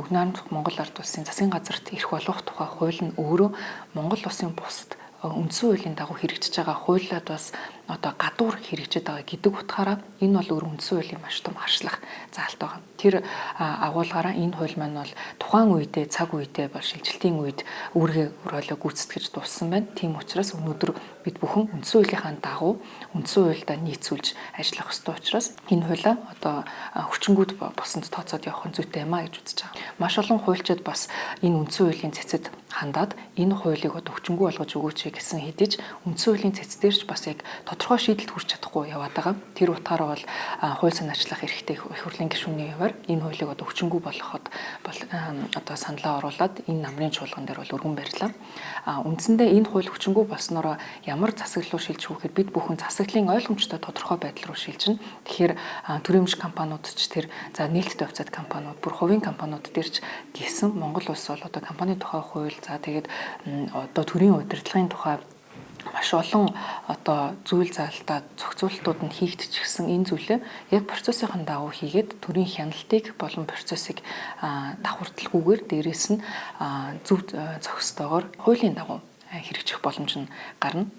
Оригинал Монгол Ард улсын засгийн газарт эрх олгох тухай хууль нь өөрөө Монгол улсын бусад үндсэн хуулийн дагуу хэрэгжиж байгаа хуулиуд бас одоо гадуур хэрэгжиж байгаа гэдэг утгаараа энэ бол өөр үндсэн хуулийн маш том харшлах заалт байгаа. Тэр агуулгаараа энэ хууль маань бол тухайн үедээ цаг үедээ бол шилжилтийн үед үүргээ ролоо гүйцэтгэж дууссан байна. Тийм учраас өнөөдөр бид бүхэн үндсэн хуулийнхаа дагуу үндсэн хуульдаа нийцүүлж ажиллах ёстой учраас энэ хуулиа одоо хүчингүүд босонд тооцоод явах нь зүйтэй юм а гэж үзэж байгаа. Маш олон хуульчид бас энэ үндсэн хуулийн цэцэд хандаад энэ хуулийг одоо хүчингү болгож өгөөч гэсэн хэдиж үндсэн хуулийн цэцдэрч бас яг тодорхой шийдэлд хүрч чадахгүй яваад байгаа. Тэр утгаараа бол хууль санаачлах эрхтэй их хурлын гишүүний яваар энэ хуулийг одоо хүчингү болгоход бол одоо саналаа оруулаад энэ намрын чуулган дээр бол өргөн барьлаа. Үндсэндээ энэ хууль хүчингү болсноороо ямар засаг руу шилжих вэ гэхэд бид бүхэн засаглалын ойлгомжтой тодорхой байдал руу шилжинэ. Тэгэхээр төрийн өмч компаниуд ч тэр за нээлттэй хувьцаат компаниуд бүр хувийн компаниуд дээрч гисэн Монгол улс бол одоо компани тухай хууль за тэгээд одоо төрийн удирдлагын тухай маш олон одоо зүйл заалтаа зохицуултууд нь хийгдчихсэн энэ зүйлээ яг процессын дагуу хийгээд төрийн хяналтыг болон процессыг давхардалгүйгээр дээрээс нь зөв зохистойгоор хуулийн дагуу хэрэгжих боломж нь гарна.